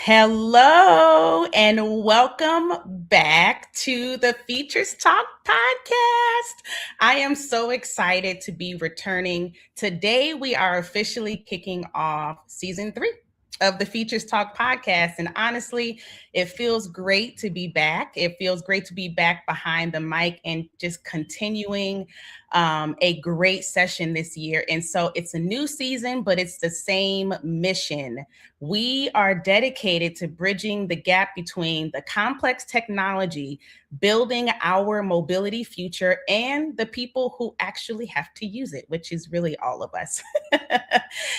Hello and welcome back to the Features Talk podcast. I am so excited to be returning. Today, we are officially kicking off season 3 of the Features Talk podcast. And honestly, it feels great to be back. It feels great to be back behind the mic and just continuing a great session this year. And so it's a new season, but it's the same mission. We are dedicated to bridging the gap between the complex technology building our mobility future and the people who actually have to use it, which is really all of us.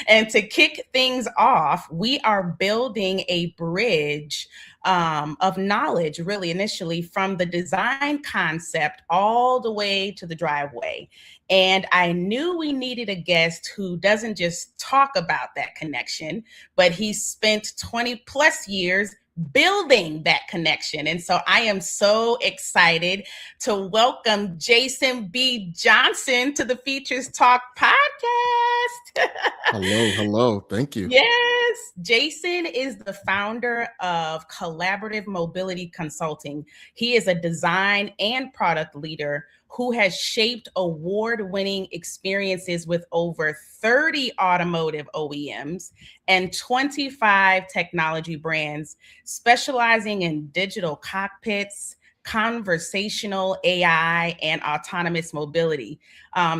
And to kick things off, we are building a bridge of knowledge, really, initially from the design concept all the way to the driveway. And I knew we needed a guest who doesn't just talk about that connection, but he spent 20 plus years building that connection. And so I am so excited to welcome Jason B. Johnson to the Features Talk podcast. Hello. Thank you. Yes, Jason is the founder of Collaborative Mobility Consulting. He is a design and product leader who has shaped award-winning experiences with over 30 automotive OEMs and 25 technology brands, specializing in digital cockpits, conversational AI, and autonomous mobility.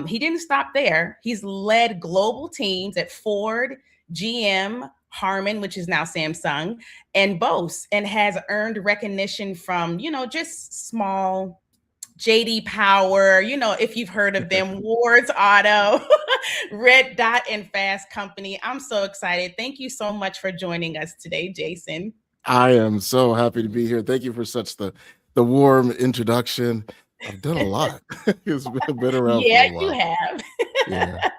He didn't stop there. He's led global teams at Ford, GM, Harman, which is now Samsung, and Bose, and has earned recognition from, just small JD Power, if you've heard of them, Ward's Auto, Red Dot, and Fast Company. I'm so excited. Thank you so much for joining us today, Jason. I am so happy to be here. Thank you for such the warm introduction. I've done a lot. It's been around for a while. You have. Yeah.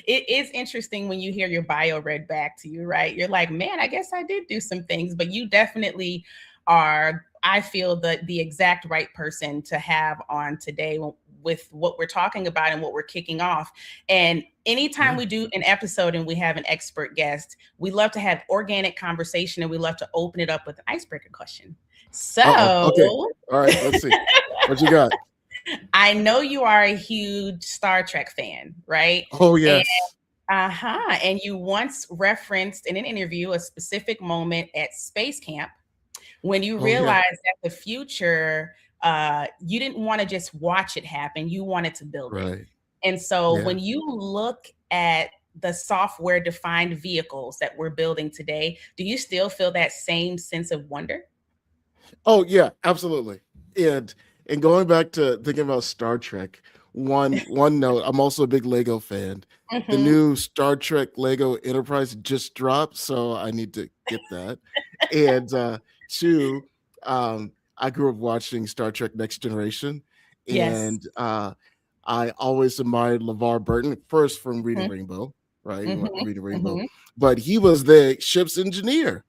It is interesting when you hear your bio read back to you, right? You're like, man, I guess I did do some things, but you definitely are, I feel, the exact right person to have on today with what we're talking about and what we're kicking off. And anytime we do an episode and we have an expert guest, we love to have organic conversation and we love to open it up with an icebreaker question. So, okay. All right, let's see. What you got? I know you are a huge Star Trek fan, right? Oh, yes. And you once referenced in an interview a specific moment at space camp when you realized that the future, you didn't want to just watch it happen, you wanted to build it. And so when you look at the software defined vehicles that we're building today, do you still feel that same sense of wonder? Oh, yeah, absolutely. And going back to thinking about Star Trek, one note, I'm also a big Lego fan. The new Star Trek Lego Enterprise just dropped, so I need to get that. And two, I grew up watching Star Trek Next Generation, and I always admired LeVar Burton, first from Reading Rainbow, right? Reading Rainbow, but he was the ship's engineer.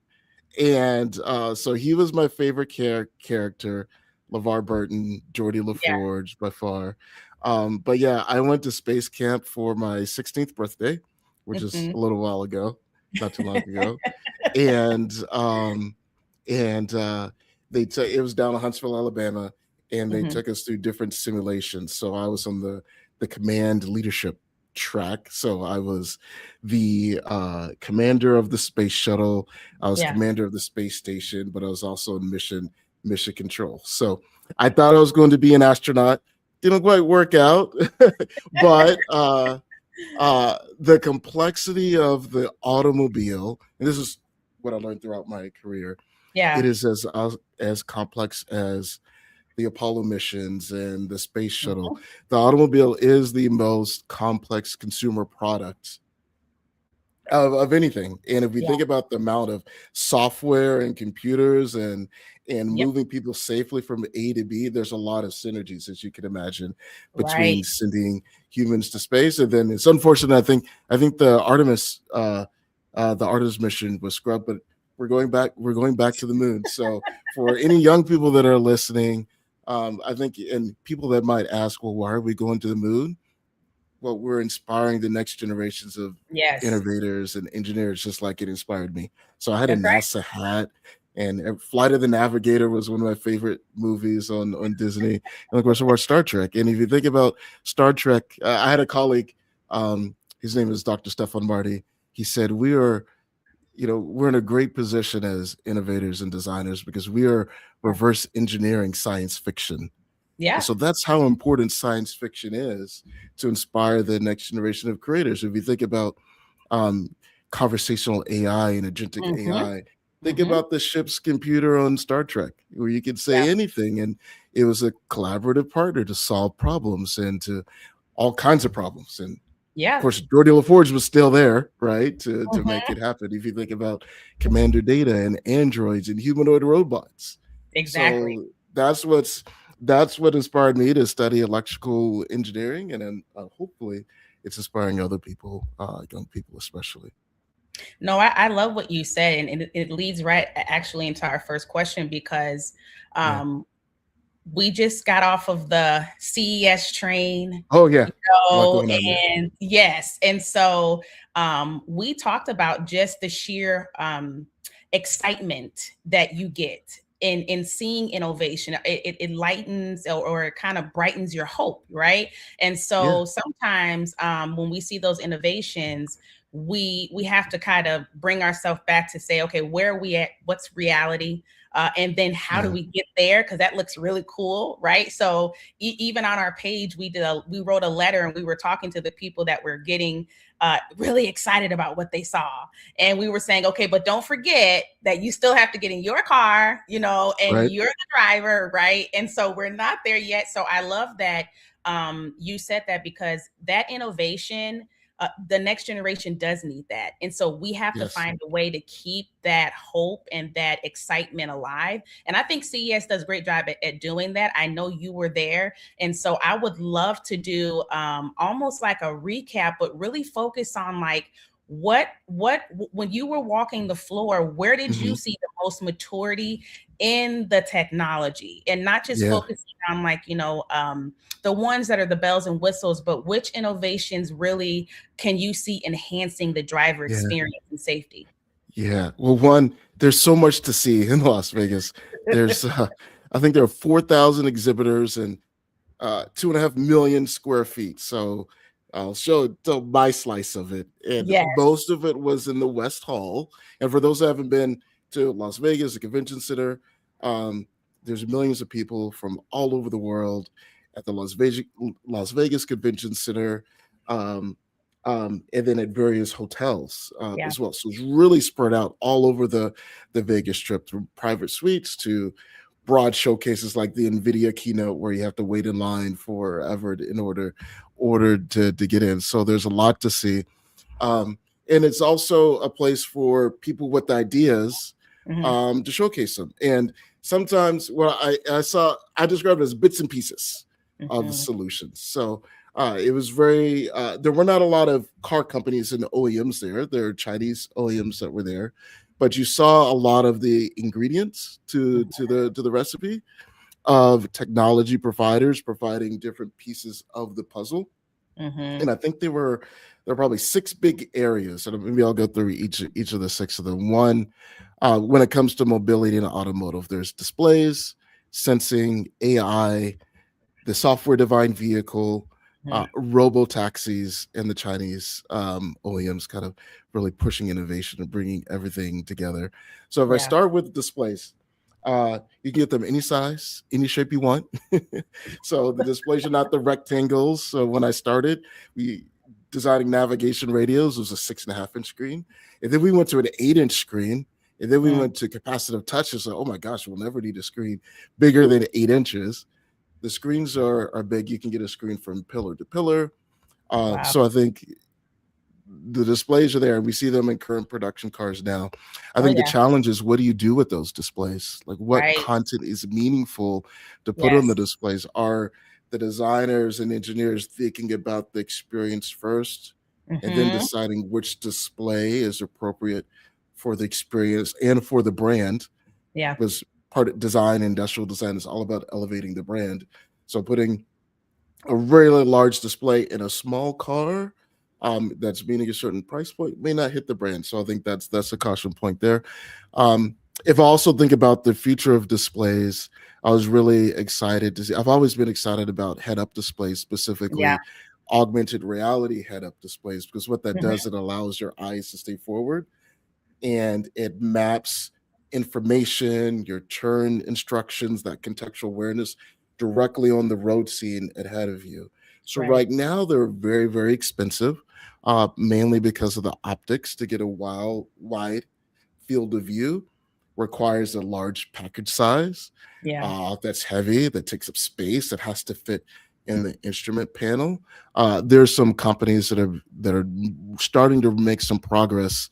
And so he was my favorite character, LeVar Burton, Geordie LaForge by far. But yeah, I went to space camp for my 16th birthday, which is a little while ago, not too long ago. And it was down in Huntsville, Alabama, and they took us through different simulations. So I was on the command leadership track. So I was the commander of the space shuttle. I was commander of the space station, but I was also in mission control. So I thought I was going to be an astronaut. Didn't quite work out, but the complexity of the automobile, and this is what I learned throughout my career. It is as complex as the Apollo missions and the space shuttle. The automobile is the most complex consumer product of anything. And if we think about the amount of software and computers and moving people safely from A to B, there's a lot of synergies, as you can imagine, between sending humans to space. And then it's unfortunate. I think the Artemis mission was scrubbed, but we're going back to the moon. So for any young people that are listening, I think, and people that might ask, well, why are we going to the moon? well, we're inspiring the next generations of Yes, innovators and engineers, just like it inspired me. So I had a that's right. NASA hat, and Flight of the Navigator was one of my favorite movies on Disney, and of course, I watched Star Trek. And if you think about Star Trek, I had a colleague. His name is Dr. Stefan Marty. He said we are, we're in a great position as innovators and designers because we are reverse engineering science fiction. And Yeah. so that's how important science fiction is to inspire the next generation of creators. If you think about um, conversational AI and agentic Mm-hmm. AI, think Mm-hmm. about the ship's computer on Star Trek, where you could Yeah. say anything, and it was a collaborative partner to solve problems and to all kinds of problems. And of Yeah. course, Geordie LaForge was still there, right, to make Mm-hmm. it happen. If you think about Commander Data and androids and humanoid robots, Exactly. so that's what inspired me to study electrical engineering, and then hopefully, it's inspiring other people, young people especially. No, I love what you said, and it leads right actually into our first question because Yeah. um, we just got off of the CES train, Oh yeah. you A lot know, going on there. and yes, and so we talked about just the sheer excitement that you get in seeing innovation. It lightens or it kind of brightens your hope, right? And Yeah. so sometimes when we see those innovations, we have to kind of bring ourselves back to say, okay, where are we at? What's reality? And then how do Yeah. we get there? Because that looks really cool, right? So even on our page, we wrote a letter and we were talking to the people that were getting really excited about what they saw, and we were saying, okay, but don't forget that you still have to get in your car, you know, and Right. you're the driver, right? And so we're not there yet. So I love that you said that because that innovation the next generation does need that. And so we have to Yes. find a way to keep that hope and that excitement alive. And I think CES does a great job at doing that. I know you were there. And so I would love to do almost like a recap, but really focus on like, what when you were walking the floor, where did you Hmm. see the most maturity in the technology, and not just Yeah. focusing on like, the ones that are the bells and whistles, but which innovations really can you see enhancing the driver Yeah. experience and safety? Yeah. Well, one, there's so much to see in Las Vegas. There's, I think there are 4,000 exhibitors and 2.5 million square feet. So I'll show my slice of it. And Yes. most of it was in the West Hall. And for those who haven't been to Las Vegas, the convention center, um, there's millions of people from all over the world at the Las Vegas Convention Center. Um, and then at various hotels Yeah. as well. So it's really spread out all over the Vegas Strip, from private suites to broad showcases like the Nvidia keynote, where you have to wait in line forever in order to get in. So there's a lot to see, and it's also a place for people with ideas Hmm. to showcase them. And sometimes what I described it as bits and pieces of Hmm. solutions. So it was very there were not a lot of car companies and OEMs there. There are Chinese OEMs that were there, but you saw a lot of the ingredients to the recipe of technology providers providing different pieces of the puzzle. Hmm. And I think there were probably six big areas, and maybe I'll go through each of the six of them. One, when it comes to mobility and automotive, there's displays, sensing, AI, the software-defined vehicle, Hmm. robo taxis, and the Chinese OEMs kind of really pushing innovation and bringing everything together. So if I Yeah. start with displays, you can get them any size, any shape you want. So the displays are not the rectangles. So when I started, we designing navigation radios was a 6.5 inch screen, and then we went to an 8 inch screen. And then we Mm. went to capacitive touch. It's like, oh my gosh, we'll never need a screen bigger than 8 inches. The screens are big. You can get a screen from pillar to pillar. Wow. So I think the displays are there, and we see them in current production cars now. I Oh think the yeah. challenge is, what do you do with those displays? Like, what Right. content is meaningful to put on the Yes. displays? Are the designers and engineers thinking about the experience first and then Hmm. deciding which display is appropriate for the experience and for the brand? Yeah. Because part of design, industrial design, is all about elevating the brand. So putting a really large display in a small car that's meeting a certain price point may not hit the brand. So I think that's a caution point there. Um, if I also think about the future of displays, I was really excited to see. I've always been excited about head-up displays, Yeah. specifically augmented reality head-up displays, because what that Mhm. does, it allows your eyes to stay forward and it maps information, your turn instructions, that contextual awareness directly on the road scene ahead of you. So Right. right now they're very, very expensive, mainly because of the optics. To get a wide field of view requires a large package size Yeah. that's heavy, that takes up space, that has to fit in the instrument panel. There's some companies that are starting to make some progress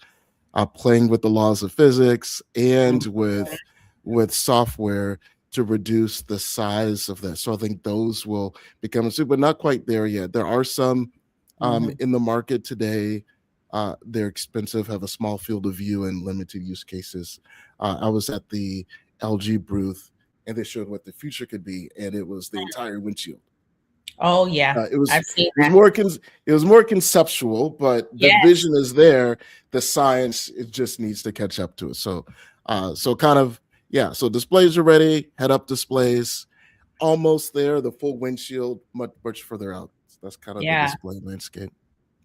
playing with the laws of physics and Mhm. with software to reduce the size of that. So I think those will become a super, but not quite there yet. There are some Mhm. in the market today. They're expensive, have a small field of view, and limited use cases. I was at the LG booth, and they showed what the future could be, and it was the entire windshield. Oh, yeah. It was I've seen it was that. it was more conceptual, but the Yes. vision is there. The science, it just needs to catch up to it. So, so kind of, yeah. So displays are ready. Head up displays almost there. The full windshield much further out. That's kind of the Yeah. display landscape.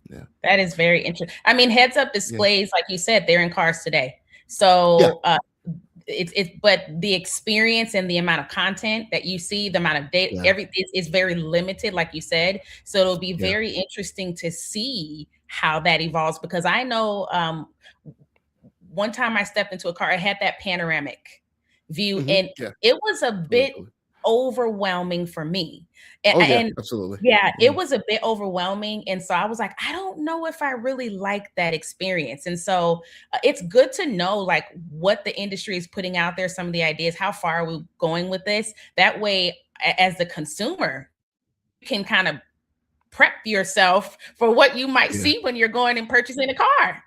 Yeah, That is very interesting. I mean, heads up yeah, displays, like you said, they're in cars today. yeah, So it's but the experience and the amount of content that you see, the amount of data, yeah, everything is very limited, like you said. So it'll be yeah. very interesting to see how that evolves because I know one time I stepped into a car, it had that panoramic view, and Yeah, it was a totally, bit totally. overwhelming for me. And, Oh yeah, and absolutely. yeah, Yeah, it was a bit overwhelming. And so I was like, I don't know if I really like that experience. And so it's good to know like what the industry is putting out there, some of the ideas, how far are we going with this? That way, as the consumer, you can kind of prep yourself for what you might yeah. see when you're going and purchasing a car.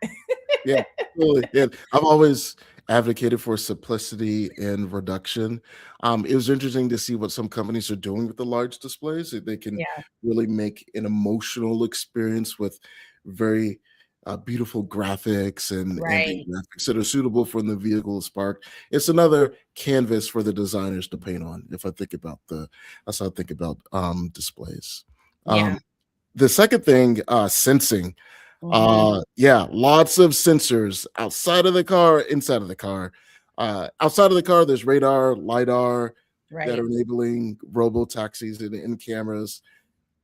Yeah, absolutely. Yeah, I've always advocated for simplicity and reduction. It was interesting to see what some companies are doing with the large displays. That they can Yeah, really make an emotional experience with very beautiful graphics and ambient right. graphics that are suitable for the vehicle spark. It's another canvas for the designers to paint on. If I think about that's how I think about displays. Yeah. Um, the second thing, sensing. Hmm. Yeah, lots of sensors outside of the car, inside of the car. Outside of the car, there's radar, lidar that are Right. enabling robo taxis and cameras.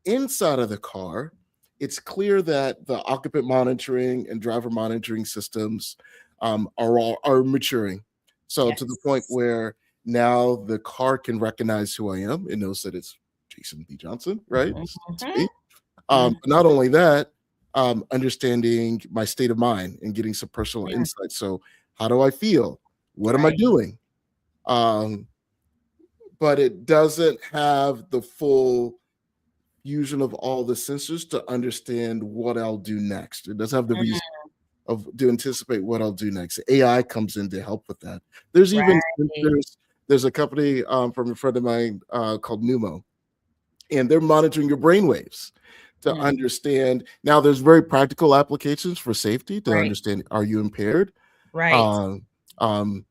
Inside of the car, it's clear that the occupant monitoring and driver monitoring systems are maturing. So to the point Yes. where now the car can recognize who I am. It knows that it's Jason B. Johnson, right? It's me. Mhm. Mhm. But not only that, understanding my state of mind and getting some personal Mm. insight. So, how do I feel? What am I Right. doing? Um, but it doesn't have the full fusion of all the sensors to understand what I'll do next. It doesn't have the reason Mm. of to anticipate what I'll do next. AI comes in to help with that. There's even Right. there's a company from a friend of mine called Numo, and they're monitoring your brain waves to Mm. understand. Now there's very practical applications for safety to Right. understand, are you impaired, Right. um, um,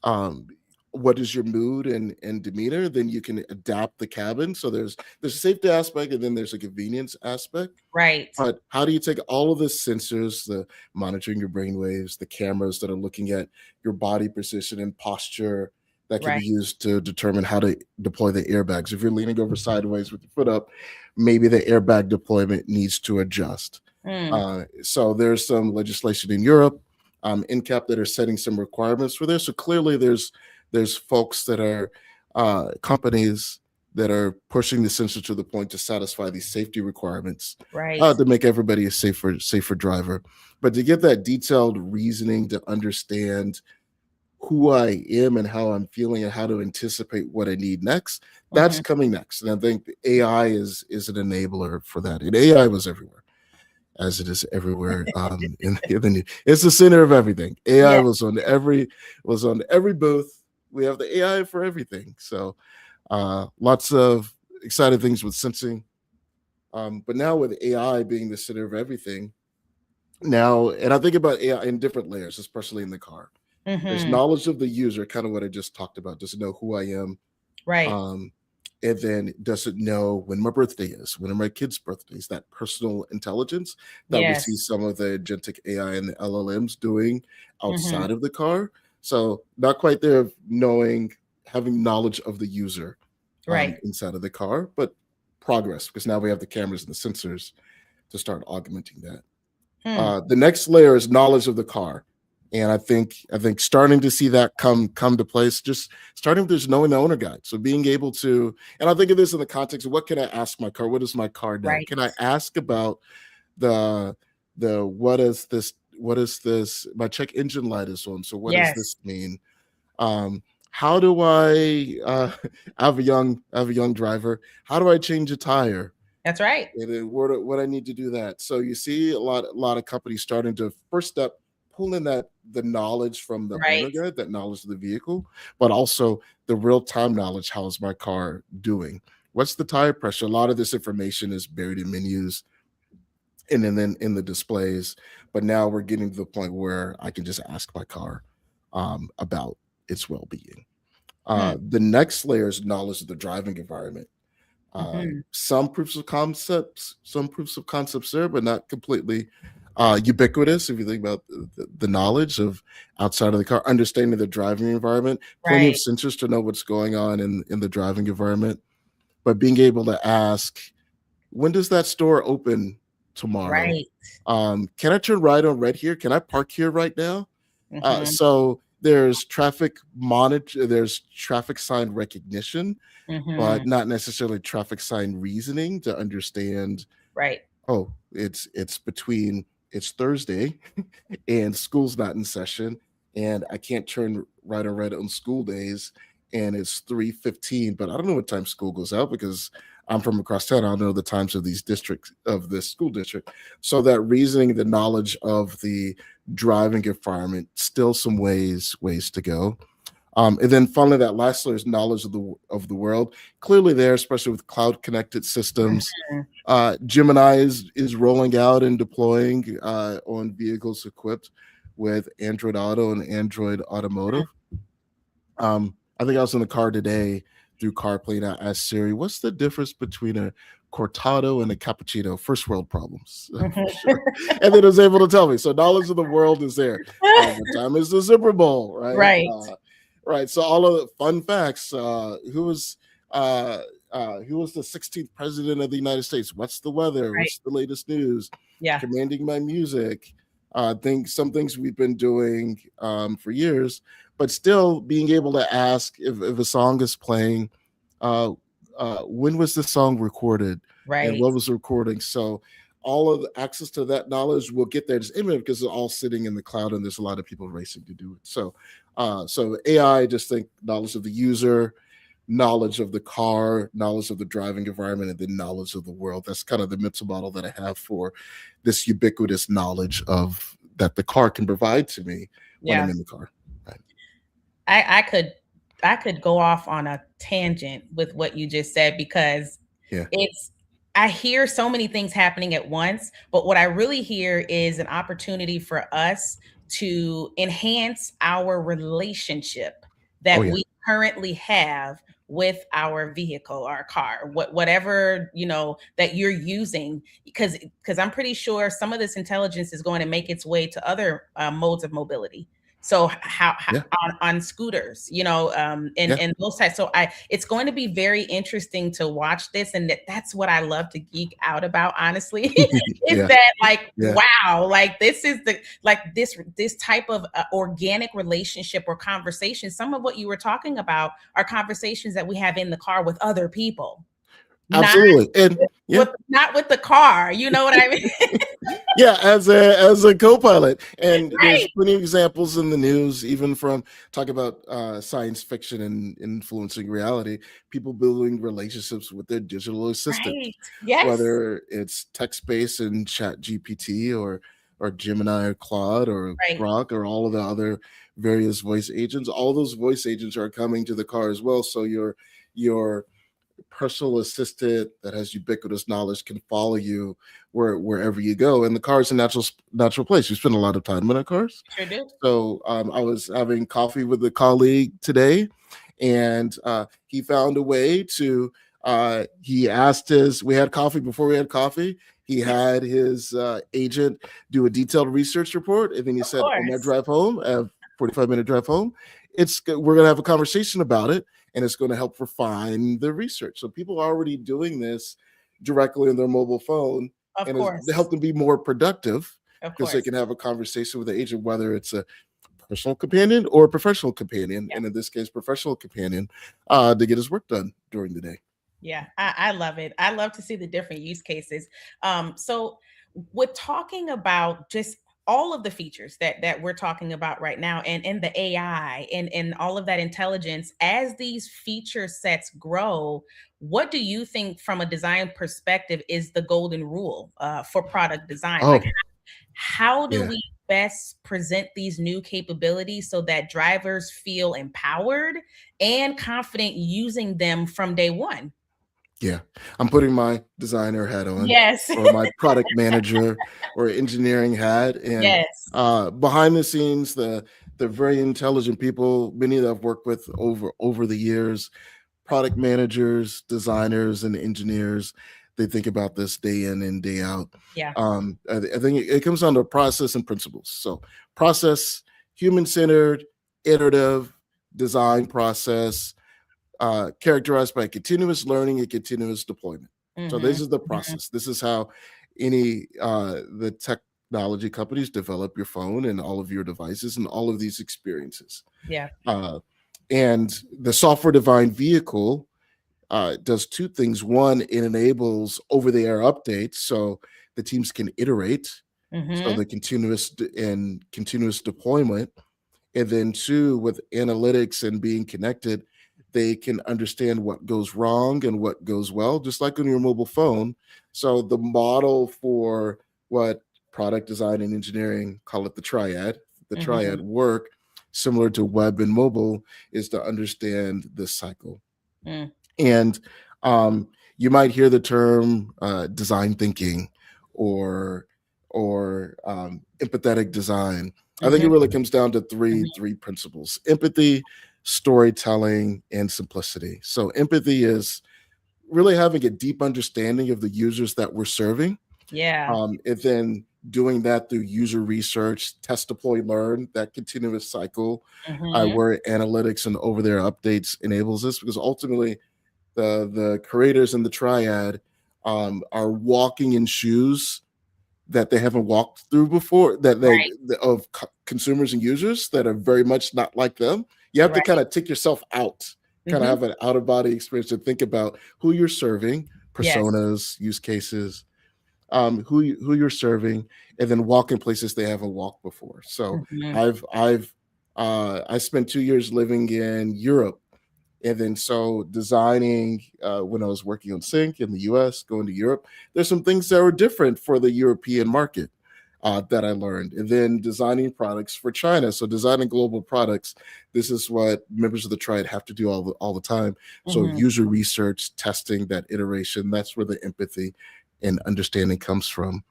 um, what is your mood and demeanor, then you can adapt the cabin. So there's a safety aspect, and then there's a convenience aspect. Right. But how do you take all of the sensors, the monitoring your brain waves, the cameras that are looking at your body position and posture, that can Right. be used to determine how to deploy the airbags? If you're leaning over sideways with your foot up, maybe the airbag deployment needs to adjust. Mm. So there's some legislation in Europe, NCAP, that are setting some requirements for this. So clearly there's folks that are companies that are pushing the sensor to the point to satisfy these safety requirements, Right. to make everybody a safer driver. But to get that detailed reasoning to understand who I am and how I'm feeling and how to anticipate what I need next, that's Mhm. coming next. And I think the AI is an enabler for that. And AI was everywhere, as it is everywhere in the new. It's the center of everything. AI Yeah. was on every booth. We have the AI for everything. So lots of exciting things with sensing. But now with AI being the center of everything, now, and I think about AI in different layers, especially in the car. There's Mm-hmm. knowledge of the user, kind of what I just talked about. Does it know who I am? Right. Um, and then does it know when my birthday is? When are my kids' birthdays? That personal intelligence that we see Yes. some of the agentic AI and the LLMs doing Mm-hmm. outside of the car. So not quite there of knowing, having knowledge of the user Right. inside of the car, but progress, because now we have the cameras and the sensors to start augmenting that. Hmm. The next layer is knowledge of the car, and I think starting to see that come to place. Just starting with just knowing the owner guide. So being able to, and I think of this in the context of what can I ask my car? What does my car know? Right. Can I ask about the what is this? What is this? My check engine light is on. So what does Yes. this mean? How do I? I have a young driver. How do I change a tire? That's right. And then what I need to do that. So you see a lot of companies starting to first step pull in that the knowledge from the owner Right. guide, that knowledge of the vehicle, but also the real time knowledge. How is my car doing? What's the tire pressure? A lot of this information is buried in menus and then in the displays. But now we're getting to the point where I can just ask my car about its well being. Hmm. The next layer is knowledge of the driving environment. Mm-hmm. Some proofs of concepts there, but not completely ubiquitous. If you think about the knowledge of outside of the car, understanding the driving environment, plenty of Right. sensors to know what's going on in the driving environment, but being able to ask, when does that store open tomorrow? Right. Can I turn right on red here? Can I park here right now? Mm-hmm. So there's traffic monitor, there's traffic sign recognition, Mm-hmm. but not necessarily traffic sign reasoning to understand, Right. oh, it's Thursday and school's not in session, and I can't turn right or red on school days, and it's 3:15, but I don't know what time school goes out because I'm from across town. I don't know the times of these districts, of this school district. So that reasoning, the knowledge of the driving environment, still some ways to go. And then finally, that last layer is knowledge of the world. Clearly, there, especially with cloud connected systems. Mm-hmm. Gemini is rolling out and deploying on vehicles equipped with Android Auto and Android Automotive. I think I was in the car today through CarPlay, and I asked Siri, "What's the difference between a cortado and a cappuccino?" First world problems, for sure. And then it was able to tell me. So knowledge of the world is there. What time is the Super Bowl? Right. Right. Right. So all of the fun facts. Uh, who was the 16th president of the United States? What's the weather? Right. What's the latest news? Yeah. Commanding my music. Some things we've been doing for years, but still being able to ask if a song is playing, uh, when was the song recorded and Right. what was the recording? So all of the access to that knowledge will get there just imminent because it's all sitting in the cloud and there's a lot of people racing to do it. So AI, just think knowledge of the user, knowledge of the car, knowledge of the driving environment, and then knowledge of the world. That's kind of the mental model that I have for this ubiquitous knowledge of that the car can provide to me when I'm Yeah. in the car. Right. I could go off on a tangent with what you just said because Yeah. it's I hear so many things happening at once, but what I really hear is an opportunity for us to enhance our relationship Oh that yeah. we currently have with our vehicle, our car, whatever, that you're using, because I'm pretty sure some of this intelligence is going to make its way to other modes of mobility. So how Yeah. on scooters, Yeah. and those types. So it's going to be very interesting to watch this, and that's what I love to geek out about. Honestly, is Yeah. that like Yeah. wow, like this is this type of organic relationship or conversation. Some of what you were talking about are conversations that we have in the car with other people, not Absolutely. And yeah. not with the car. You know what I mean? Yeah, as a co-pilot, and there's Right, plenty of examples in the news, even from talk about science fiction and influencing reality, people building relationships with their digital assistant, right, yes, whether it's text-based and chat gpt or Gemini or Claude or right, Grok or all of the other various voice agents. All those voice agents are coming to the car as well, so your personal assistant that has ubiquitous knowledge can follow you wherever you go. And the car is a natural place. We spend a lot of time in our cars. Sure do. So I was having coffee with a colleague today, and he found a way to. He asked we had coffee before we had coffee. He had his agent do a detailed research report, and then he said, "On my drive home, 45-minute drive home, we're going to have a conversation about it, and it's going to help refine the research." So people are already doing this directly on their mobile phone, and it's help them be more productive because they can have a conversation with the agent, whether it's a personal companion or a professional companion, and in this case, professional companion, to get his work done during the day. Yeah, I love it. I love to see the different use cases. So with talking about just all of the features that we're talking about right now, and the AI and all of that intelligence, as these feature sets grow, what do you think from a design perspective is the golden rule for product design? Like, how do we best present these new capabilities so that drivers feel empowered and confident using them from day one? Yeah, I'm putting my designer hat on, Yes. or my product manager or engineering hat, and Yes. behind the scenes, the very intelligent people, many that I've worked with over the years, product managers, designers, and engineers, they think about this day in and day out. Yeah. I think it comes down to process and principles. So process, human-centered, iterative design process, characterized by continuous learning and continuous deployment. So this is the process. This is how the technology companies develop your phone and all of your devices and all of these experiences. Yeah. And the software-defined vehicle does two things. One, it enables over-the-air updates so the teams can iterate, so the continuous deployment. And then two, with analytics and being connected, they can understand what goes wrong and what goes well, just like on your mobile phone. So the model for what product design and engineering, call it the triad work, similar to web and mobile, is to understand this cycle. And you might hear the term design thinking or empathetic design. I think it really comes down to three principles: empathy, storytelling, and simplicity. So empathy is really having a deep understanding of the users that we're serving. Yeah. And then doing that through user research, test, deploy, learn, that continuous cycle, where analytics and over-there updates enables this, because ultimately the creators in the triad are walking in shoes that they haven't walked through before, of consumers and users that are very much not like them. You have to kind of take yourself out, kind of have an out-of-body experience to think about who you're serving, personas, use cases, who you're serving, and then walk in places they haven't walked before. So I spent 2 years living in Europe. And then so designing when I was working on Sync in the US, going to Europe, there's some things that were different for the European market that I learned. And then designing products for China. So designing global products, this is what members of the triad have to do all the time. So user research, testing, that iteration, that's where the empathy and understanding comes from.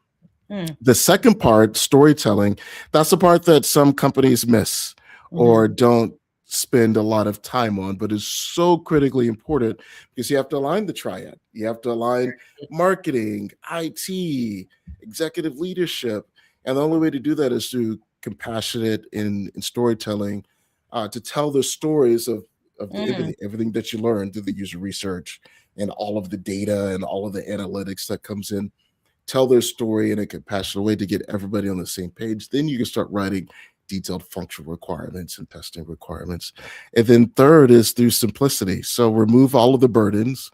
The second part, storytelling, that's the part that some companies miss or don't spend a lot of time on, but is so critically important because you have to align the triad. You have to align marketing, IT, executive leadership. And the only way to do that is through compassionate in storytelling, to tell the stories of everything that you learn through the user research and all of the data and all of the analytics that comes in. Tell their story in a compassionate way to get everybody on the same page. Then you can start writing detailed functional requirements and testing requirements. And then third is through simplicity. So remove all of the burdens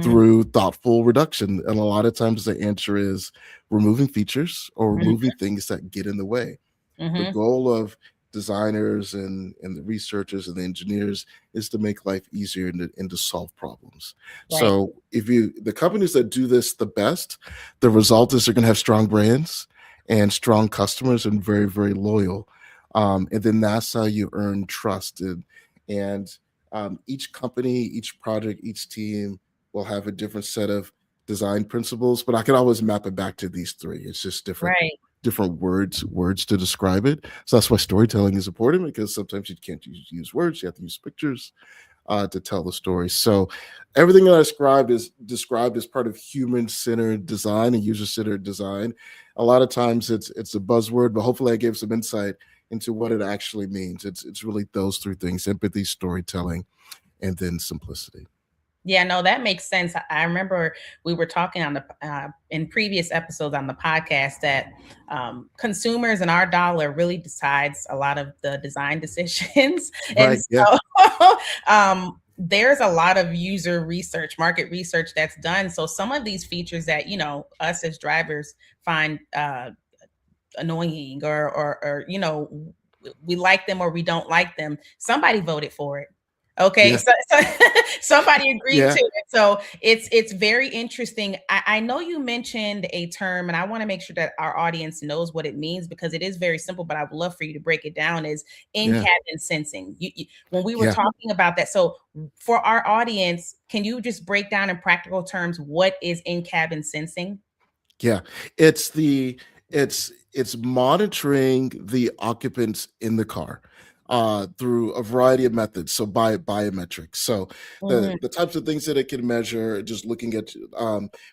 through thoughtful reduction. And a lot of times the answer is removing features or removing things that get in the way. The goal of designers and the researchers and the engineers is to make life easier and to solve problems. So the companies that do this the best, the result is they're going to have strong brands and strong customers and very, very loyal. And then that's how you earn trust. And each company, each project, each team will have a different set of design principles, but I can always map it back to these three. It's just Right. different words to describe it. So that's why storytelling is important, because sometimes you can't use words, you have to use pictures to tell the story. So everything that I described as part of human-centered design and user-centered design. A lot of times it's a buzzword, but hopefully I gave some insight into what it actually means. It's really those three things: empathy, storytelling, and then simplicity. Yeah, no, that makes sense. I remember we were talking on the in previous episodes on the podcast that consumers and our dollar really decides a lot of the design decisions, and Right. Yeah. so there's a lot of user research, market research that's done. So some of these features that us as drivers find annoying, or we like them or we don't like them, somebody voted for it. Okay, Yeah. so somebody agreed Yeah. to it. So it's very interesting. I know you mentioned a term, and I want to make sure that our audience knows what it means, because it is very simple, but I would love for you to break it down. Is Yeah. in-cabin sensing. When we were Yeah. talking about that, so for our audience, can you just break down in practical terms what is in-cabin sensing? Yeah, it's the it's monitoring the occupants in the car through a variety of methods. So by biometrics. So Mhm. the types of things that it can measure, just looking at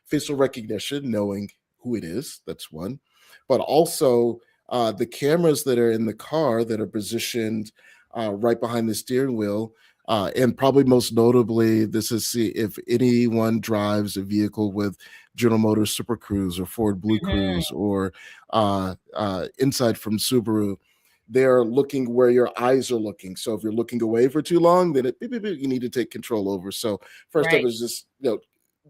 facial recognition, knowing who it is. That's one, but also the cameras that are in the car that are positioned right behind the steering wheel. And probably most notably, this is see if anyone drives a vehicle with General Motors Super Cruise or Ford Blue Mhm. Cruise or Insight from Subaru. They're looking where your eyes are looking. So if you're looking away for too long, then beep, beep, beep, you need to take control over. So first step Right. is just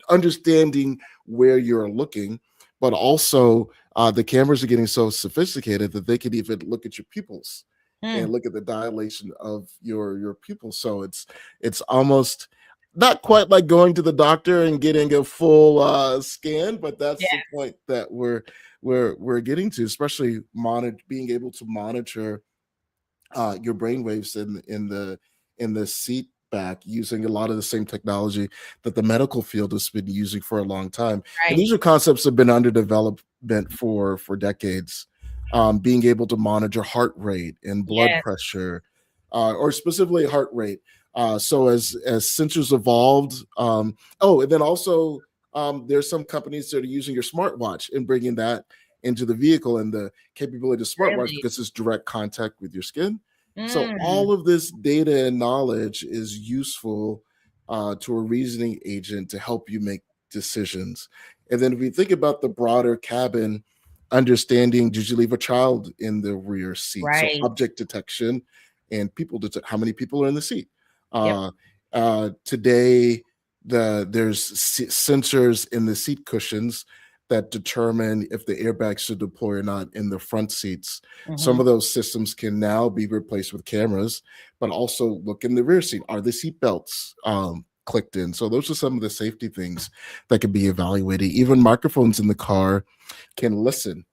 understanding where you're looking, but also the cameras are getting so sophisticated that they can even look at your pupils and Hmm. look at the dilation of your pupils. So it's almost not quite like going to the doctor and getting a full scan, but that's the Yes. point that we're getting to, especially being able to monitor your brain waves in the seat back, using a lot of the same technology that the medical field has been using for a long time. And Right. these are concepts that have been under development for decades. Being able to monitor heart rate and blood Yes. pressure, or specifically heart rate. So as sensors evolved, oh, and then also there's some companies that are using your smartwatch and bringing that into the vehicle, and the capability of smartwatch, Really. because it's direct contact with your skin. So Mm. all of this data and knowledge is useful to a reasoning agent to help you make decisions. And then if we think about the broader cabin, understanding, did you leave a child in the rear seat? So Right. object detection and people detect how many people are in the seat. Yep. Uh, Today, there's sensors in the seat cushions that determine if the airbags should deploy or not in the front seats. Some Mhm. of those systems can now be replaced with cameras, but also look in the rear seat. Are the seat belts clicked in? So those are some of the safety things that can be evaluated. Even microphones in the car can listen.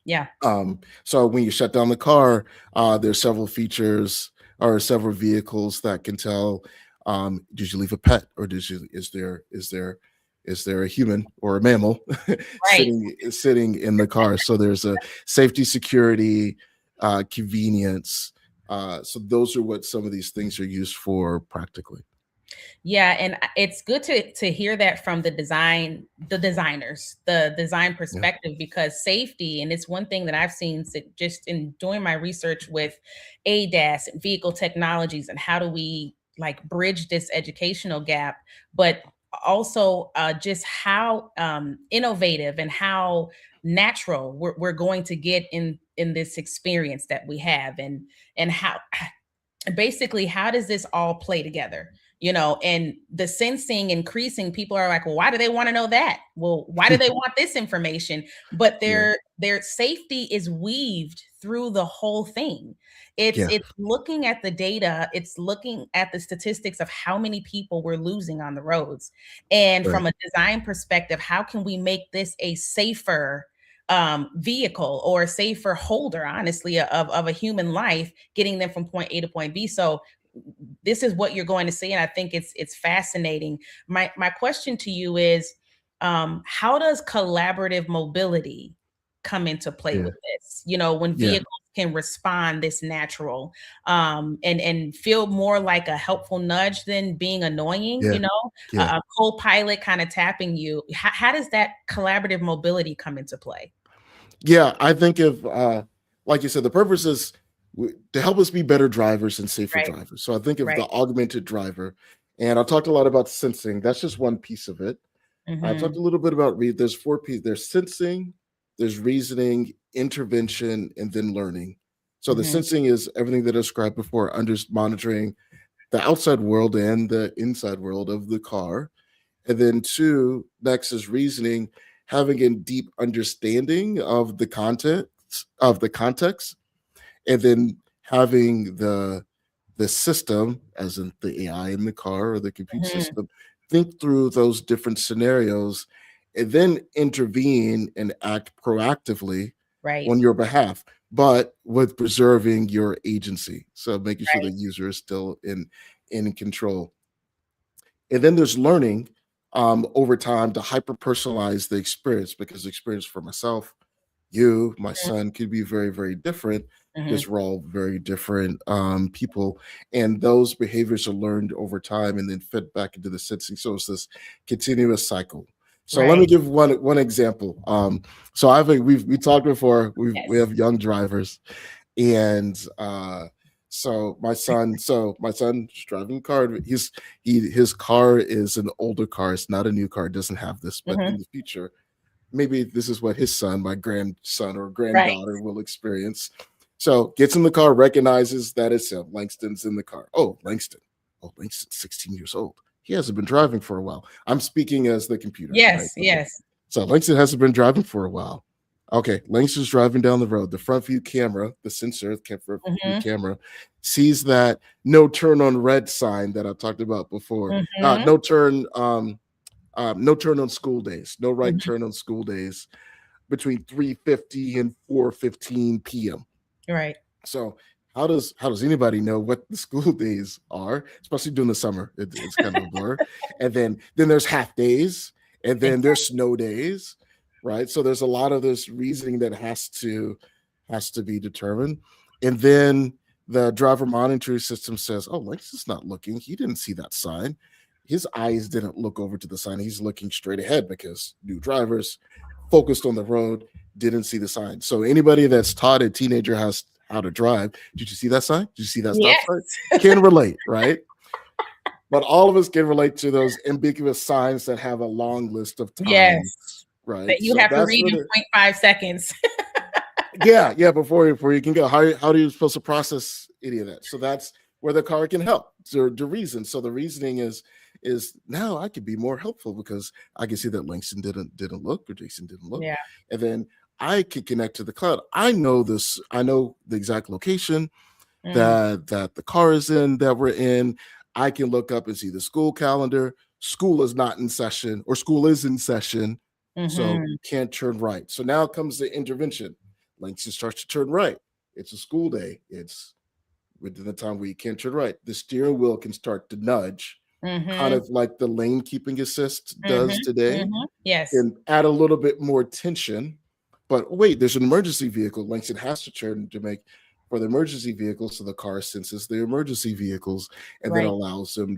Yeah. So when you shut down the car, there's several features or several vehicles that can tell, did you leave a pet, or is there a human or a mammal Right. sitting in the car? So there's a safety, security, convenience. So those are what some of these things are used for practically. Yeah, and it's good to hear that from the designers, the design Yeah, perspective, because safety, and it's one thing that I've seen just in doing my research with ADAS and vehicle technologies, and how do we like bridge this educational gap, but also just how innovative and how natural we're going to get in this experience that we have, and how basically how does this all play together, and the sensing increasing. People are like, well, why do they want to know that? Well, why do they want this information? But yeah, their safety is weaved through the whole thing. it's yeah, it's looking at the data, it's looking at the statistics of how many people we're losing on the roads, and right, from a design perspective, how can we make this a safer vehicle, or a safer holder, honestly, of a human life, getting them from point A to point B. So this is what you're going to see. And I think it's fascinating. My question to you is, how does collaborative mobility come into play Yeah. with this? You know, when Yeah. vehicles can respond this natural, and feel more like a helpful nudge than being annoying, Yeah. you know, Yeah. a co-pilot kind of tapping you. How does that collaborative mobility come into play? Yeah, I think if, like you said, the purpose is to help us be better drivers and safer Right, drivers. So I think of the right. augmented driver, and I talked a lot about sensing. That's just one piece of it. I talked Mhm, a little bit about there's four pieces. There's sensing, there's reasoning, intervention, and then learning. So the mhm, sensing is everything that I described before, under monitoring the outside world and the inside world of the car. And then two, next is reasoning, having a deep understanding of the context, and then having the system, as in the AI in the car or the compute mhm. system, think through those different scenarios and then intervene and act proactively Right, on your behalf, but with preserving your agency. So making sure the right. user is still in control. And then there's learning over time to hyper personalize the experience, because the experience for myself, you, my Mhm, son, could be very, very different mhm. because we're all very different people. And those behaviors are learned over time and then fed back into the sensing. So it's this continuous cycle. So let me Right. give one example. So we talked before. We Yes. have young drivers, and my son's driving a car. His car is an older car. It's not a new car. It doesn't have this, but in Mhm. the future, maybe this is what his son, my grandson or Right. granddaughter, will experience. So gets in the car, recognizes that it's him. Langston's in the car. Oh, Langston. Oh, Langston's 16 years old. He hasn't been driving for a while. I'm speaking as the computer, right? Yes, Okay. yes. So Langston hasn't been driving for a while. Okay, Langston's driving down the road. The front view camera, the sensor, the front view Mhm, camera, sees that no turn on red sign that I talked about before. mhm, No turn on school days, no right mhm. turn on school days between 3:50 and 4:15 p.m. Right. So how does anybody know what the school days are, especially during the summer? It's kind of a blur. And then there's half days, and then Exactly. there's snow days, right? So there's a lot of this reasoning that has to be determined. And then the driver monitoring system says, "Oh, Lexus is not looking. He didn't see that sign. His eyes didn't look over to the sign. He's looking straight ahead because new drivers focused on the road didn't see the sign." So anybody that's taught a teenager how to drive, did you see that sign? Did you see that stop sign? Yes. Can relate, right? But all of us can relate to those ambiguous signs that have a long list of time, Yes. That right? you So have to that's read where in the point 5 seconds. yeah, before you can go, how are you supposed to process any of that? So that's where the car can help. So the reason. So the reasoning is now I could be more helpful because I can see that Langston didn't look or Jason didn't look. Yeah. And then I could connect to the cloud. I know the exact location Mm, that the car is in, that we're in. I can look up and see the school calendar. School is not in session, or school is in session, so mhm. can't turn right. So now comes the intervention. Langston starts to turn right. It's a school day. It's within the time where you can't turn right. The steering wheel can start to nudge, kind Mhm, of like the lane keeping assist does mhm, today, mhm. Yes. and add a little bit more tension. But wait, there's an emergency vehicle. Langston has to turn to make for the emergency vehicle, so the car senses the emergency vehicles and then Right. allows him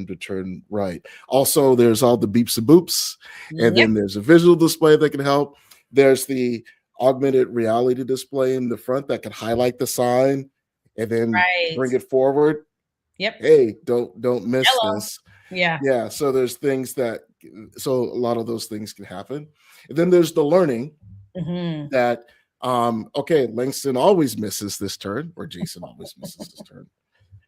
to turn right. Also, there's all the beeps and boops, and Yep. then there's a visual display that can help. There's the augmented reality display in the front that can highlight the sign and then Right. bring it forward. Yep. Hey, don't miss Hello. this. Yeah. Yeah, so there's things that so a lot of those things can happen. And then there's the learning Mhm. that okay, Langston always misses this turn, or Jason always misses this turn,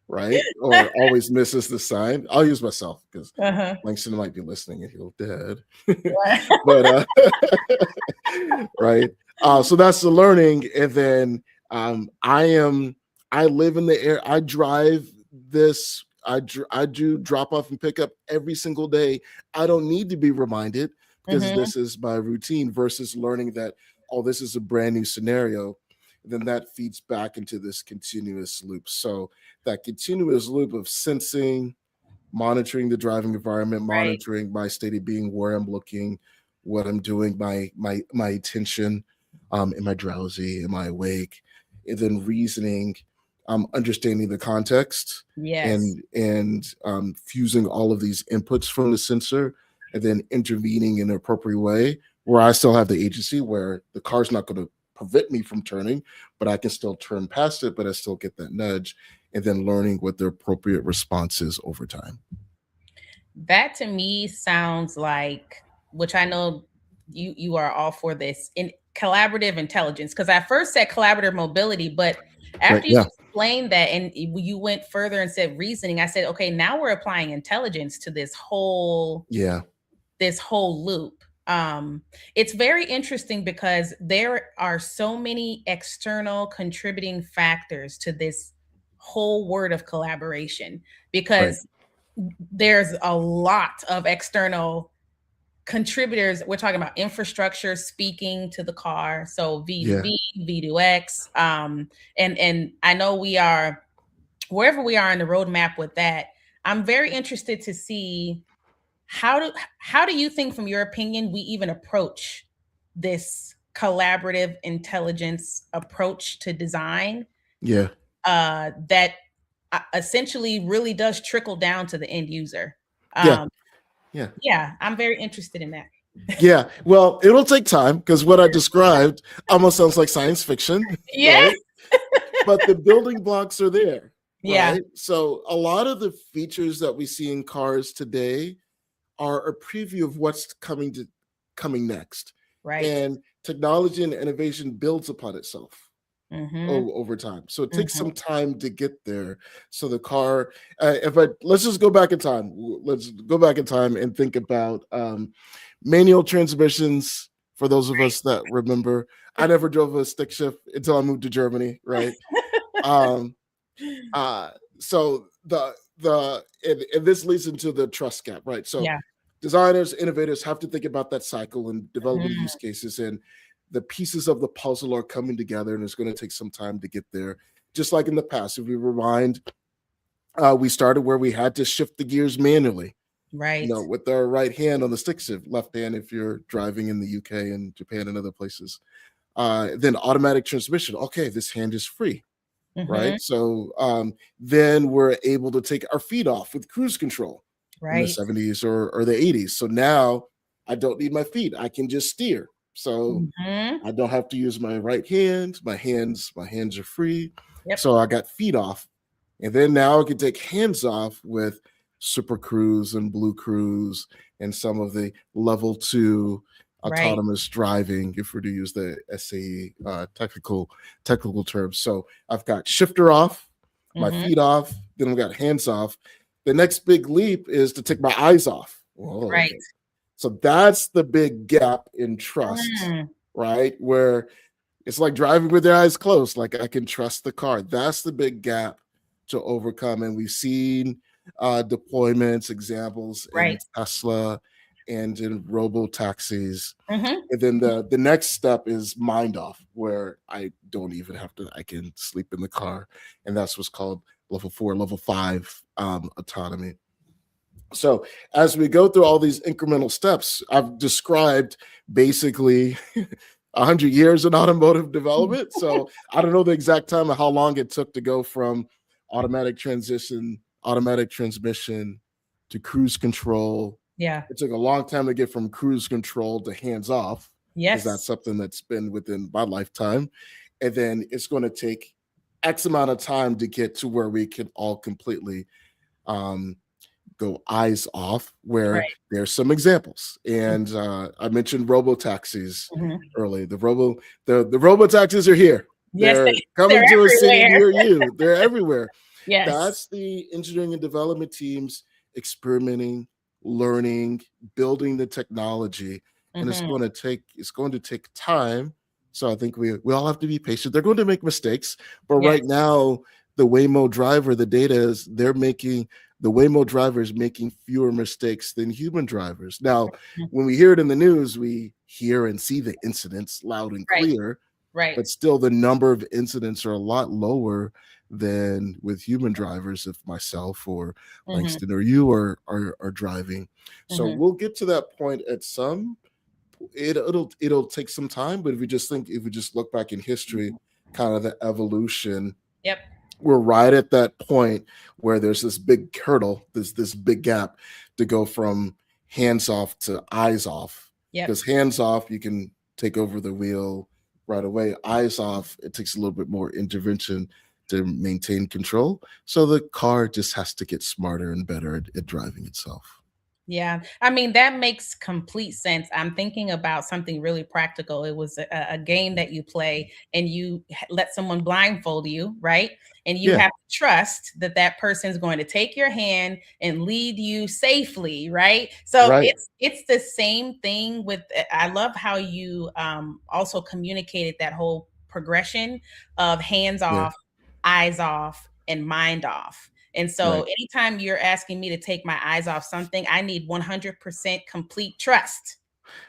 right? Or always misses the sign. I'll use myself because Uh-huh. Langston might be listening and he'll dead. Right. But right. So that's the learning. And then I live in the air. I drive this. I do drop off and pick up every single day. I don't need to be reminded because Mhm. this is my routine versus learning that, oh, this is a brand new scenario. then that feeds back into this continuous loop. So that continuous loop of sensing, monitoring the driving environment, Right. monitoring my state of being, where I'm looking, what I'm doing, my attention, am I drowsy, am I awake, and then reasoning, understanding the context, Yes. and fusing all of these inputs from the sensor, and then intervening in an appropriate way where I still have the agency, where the car's not going to prevent me from turning, but I can still turn past it, but I still get that nudge, and then learning what the appropriate response is over time. That to me sounds like, which I know you are all for this, in collaborative intelligence. Because I first said collaborative mobility, but Right. after you Yeah. explained that and you went further and said reasoning, I said, okay, now we're applying intelligence to Yeah. this whole loop. It's very interesting because there are so many external contributing factors to this whole word of collaboration, Right. because there's a lot of external contributors. We're talking about infrastructure speaking to the car, so V to Yeah. V, V to X, and I know we are wherever we are in the roadmap with that. I'm very interested to see how do you think, from your opinion, we even approach this collaborative intelligence approach to design Yeah. that essentially really does trickle down to the end user. Yeah. Um, Yeah. yeah, I'm very interested in that. Yeah. Well, it'll take time because what I described almost sounds like science fiction, Yes. right? But the building blocks are there, Yeah. right? So a lot of the features that we see in cars today are a preview of what's coming next. Right. And technology and innovation builds upon itself Mm-hmm. over time. So it takes Mm-hmm. some time to get there. So the car, let's just go back in time. Let's go back in time and think about manual transmissions. For those of us that remember, I never drove a stick shift until I moved to Germany, right? Um, uh, so and this leads into the trust gap, right? So Yeah. designers, innovators have to think about that cycle and developing Mhm. use cases, and the pieces of the puzzle are coming together, and it's going to take some time to get there. Just like in the past, if we rewind, we started where we had to shift the gears manually, Right. with our right hand on the stick shift, left hand if you're driving in the UK and Japan and other places. Then automatic transmission. Okay, this hand is free, Mm-hmm. right? So then we're able to take our feet off with cruise control in the Right. 70s or the 80s. So now I don't need my feet. I can just steer. So Mm-hmm. I don't have to use my right hand. My hands are free. Yep. So I got feet off. And then now I can take hands off with Super Cruise and Blue Cruise and some of the level 2 Right. autonomous driving, if we're to use the SAE technical terms. So I've got shifter off, my Mm-hmm. feet off, then I've got hands off. The next big leap is to take my eyes off. Oh, Right. okay. So that's the big gap in trust, Mm. right? Where it's like driving with your eyes closed. Like, I can trust the car. That's the big gap to overcome. And we've seen deployments, examples in Right. Tesla and in robo taxis. Mm-hmm. And then the next step is mind off, where I don't even have to, I can sleep in the car. And that's what's called level 4, level 5 autonomy. So as we go through all these incremental steps, I've described basically 100 years in automotive development. So I don't know the exact time of how long it took to go from automatic transmission to cruise control. Yeah. It took a long time to get from cruise control to hands off, because that's Yes. something that's been within my lifetime. And then it's going to take X amount of time to get to where we can all completely um, go eyes off, where Right. there's some examples. And I mentioned robo taxis Mm-hmm. early. The robo taxis are here. Yes, They're they're coming to a city everywhere. near you. They're everywhere. Yes. That's the engineering and development teams experimenting, learning, building the technology. And Mm-hmm. it's going to take time. So I think we all have to be patient. They're going to make mistakes, but right Yes. now, the Waymo driver, the data is the Waymo driver is making fewer mistakes than human drivers. Now, Mhm. when we hear it in the news, we hear and see the incidents loud and Right. clear, Right. but still the number of incidents are a lot lower than with human drivers, if myself or Mm-hmm. Langston or you are driving. So Mm-hmm. we'll get to that point at some it'll take some time, but if we just look back in history, kind of the evolution, Yep. we're right at that point where there's this big hurdle, this big gap to go from hands off to eyes off. Yep. Because hands off, you can take over the wheel right away. Eyes off, it takes a little bit more intervention to maintain control. So the car just has to get smarter and better at driving itself. Yeah. I mean, that makes complete sense. I'm thinking about something really practical. It was a game that you play and you let someone blindfold you, right? And you Yeah, have to trust that that person's going to take your hand and lead you safely, right? So right. it's the same thing with I love how you also communicated that whole progression of hands Yeah, off, eyes off, and mind off. And so right, anytime you're asking me to take my eyes off something, I need 100% complete trust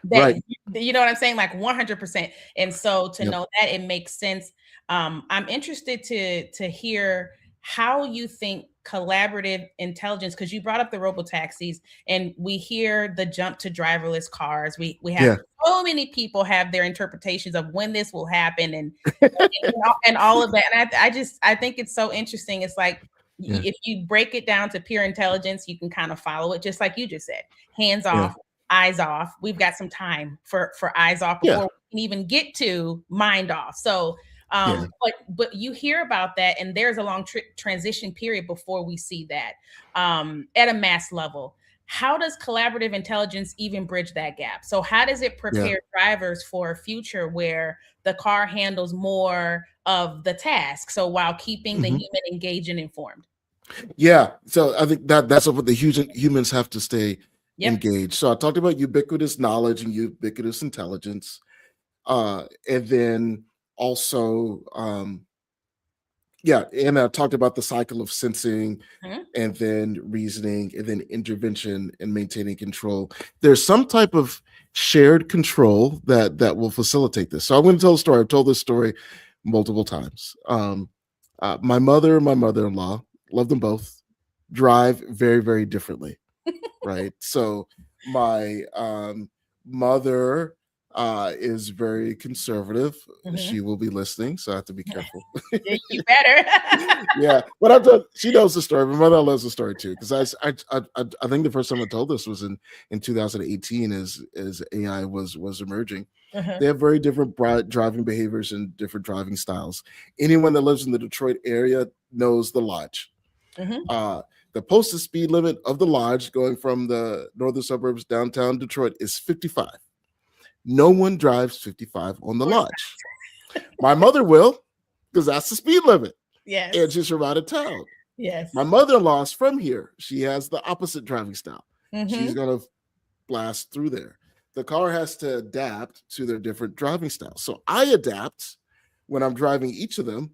that right. you know what I'm saying? Like 100%. And so to Yep. know that it makes sense. I'm interested to hear how you think collaborative intelligence, because you brought up the robo taxis and we hear the jump to driverless cars. We have Yeah, so many people have their interpretations of when this will happen and all of that. And I think it's so interesting. It's like yeah, if you break it down to pure intelligence, you can kind of follow it, just like you just said. Hands yeah, off, eyes off. We've got some time for eyes off yeah, before we can even get to mind off. So yeah, but you hear about that, and there's a long transition period before we see that at a mass level. How does collaborative intelligence even bridge that gap? So how does it yeah. prepare drivers for a future where the car handles more of the task, so while keeping the Mhm. human engaged and informed? Yeah, so I think that's what the humans have to stay Yep. engaged. So I talked about ubiquitous knowledge and ubiquitous intelligence, and then also, yeah, and I talked about the cycle of sensing Mhm. and then reasoning and then intervention and maintaining control. There's some type of shared control that will facilitate this. So I'm going to tell a story. I've told this story multiple times. My mother and my mother-in-law, love them both, drive very, very differently, right? So my mother is very conservative. Mhm. She will be listening, so I have to be careful. Yeah, you better. Yeah, but I told, she knows the story. My mother loves the story too, because I think the first time I told this was in 2018, as AI was emerging. Uh-huh. They have very different driving behaviors and different driving styles. Anyone that lives in the Detroit area knows the Lodge. Mhm. Uh, the posted speed limit of the Lodge going from the northern suburbs downtown Detroit is 55. No one drives 55 on Of the course. Lodge. My mother will, because that's the speed limit, and Yes. she's from out of town. My Yes. mother-in-law is from here. She has the opposite driving style. She's Mhm. gonna blast through there. The car has to adapt to their different driving styles. So I adapt when I'm driving each of them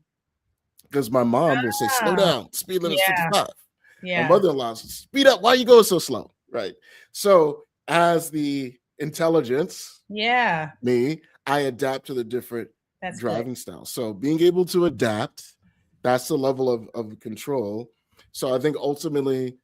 because my mom will say, slow Ah, down, speed limit is yeah, 55. My yeah, mother-in-law says, speed up, why are you going so slow? Right. So as the intelligence, yeah. me, I adapt to the different That's good. driving styles. So being able to adapt, that's the level of control. So I think ultimately,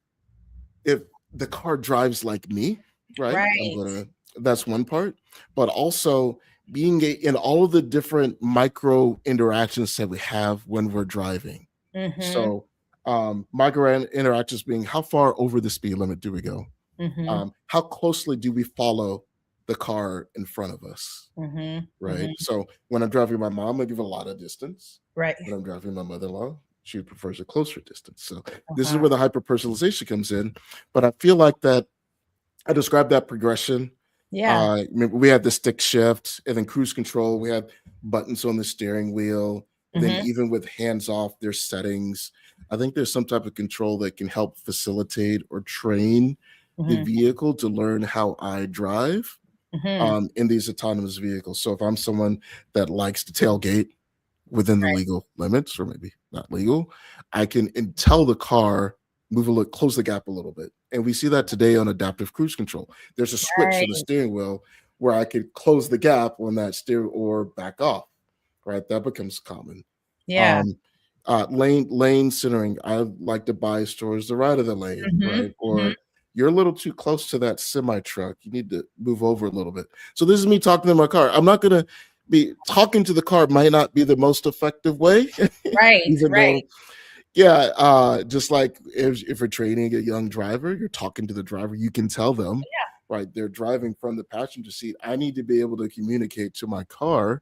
if the car drives like me, right, Right. that's one part, but also being in all of the different micro interactions that we have when we're driving. Mhm. So micro interactions being how far over the speed limit do we go? Mhm. How closely do we follow the car in front of us? Mhm. Right. Mhm. So when I'm driving my mom, I give a lot of distance. Right. When I'm driving my mother-in-law, she prefers a closer distance. So this is Uh-huh. where the hyper personalization comes in. But I feel like that I described that progression. Yeah. Remember we had the stick shift and then cruise control. We had buttons on the steering wheel. And then Mhm. even with hands off, there's settings. I think there's some type of control that can help facilitate or train the Mhm. vehicle to learn how I drive Mhm. in these autonomous vehicles. So if I'm someone that likes to tailgate within the Right. legal limits, or maybe not legal, I can tell the car move a little, close the gap a little bit. And we see that today on adaptive cruise control. There's a switch in the Right. steering wheel where I could close the gap on that steer or back off. right? That becomes common. Yeah. Um, lane centering. I like to bias towards the right of the lane, Mhm. right? Mhm. Or you're a little too close to that semi truck. You need to move over a little bit. So this is me talking to my car. I'm not gonna be talking to the car. Might not be the most effective way, Right. even Right. though just like if you're training a young driver, you're talking to the driver. You can tell them, right? They're driving from the passenger seat. I need to be able to communicate to my car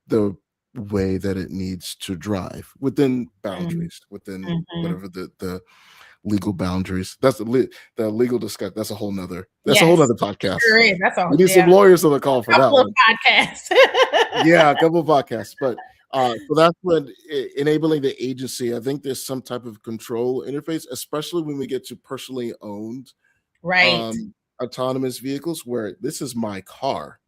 the way that it needs to drive within Mhm. boundaries, within Mhm. whatever the legal boundaries. That's the legal discussion. That's a whole Yes. nother It podcast. sure is. That's We all. need some Yeah. lawyers on the call for A that couple of one. podcasts. Yeah, a couple of podcasts. But so that's when enabling the agency. I think there's some type of control interface, especially when we get to personally owned Right. autonomous vehicles, where this is my car,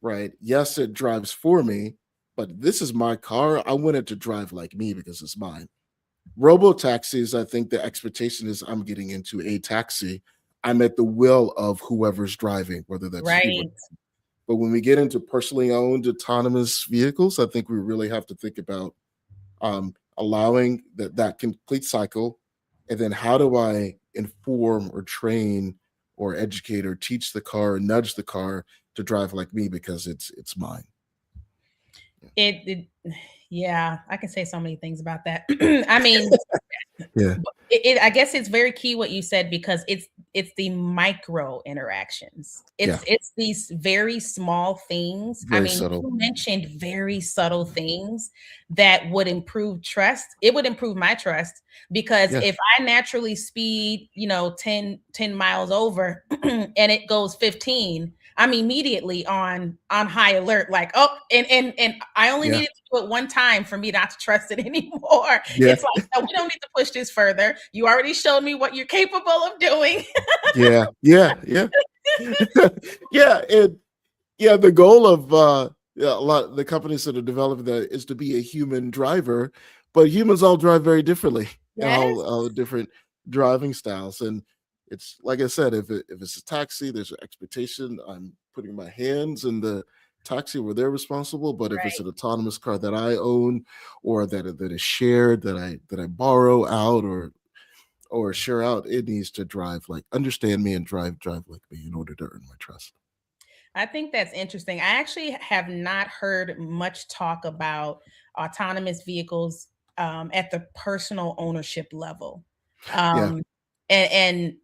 right? Yes, it drives for me, but this is my car. I want it to drive like me because it's mine. Robo taxis, I think the expectation is I'm getting into a taxi. I'm at the will of whoever's driving, whether that's you or. Right. But when we get into personally owned autonomous vehicles, I think we really have to think about allowing that complete cycle, and then how do I inform or train or educate or teach the car or nudge the car to drive like me because it's mine. It yeah, I can say so many things about that. I mean, Yeah, I guess it's very key what you said, because it's the micro interactions. yeah, It's these very small things. I very mean, subtle. you mentioned very subtle things that would improve trust. It would improve my trust, because Yeah, if I naturally speed, 10 miles over and it goes 15, I'm immediately on high alert, like, oh, and I only yeah, needed to do it one time for me not to trust it anymore. yeah, It's like, no, we don't need to push this further. You already showed me what you're capable of doing. yeah, yeah, yeah, yeah, and yeah. The goal of yeah, a lot of the companies that are developing that is to be a human driver, but humans all drive very differently, Yes. all different driving styles. And it's like I said, if it's a taxi, there's an expectation. I'm putting my hands in the taxi where they're responsible. But if it's Right. an autonomous car that I own, or that is shared, that I borrow out or share out, it needs to understand me and drive like me in order to earn my trust. I think that's interesting. I actually have not heard much talk about autonomous vehicles at the personal ownership level. Yeah, Um, and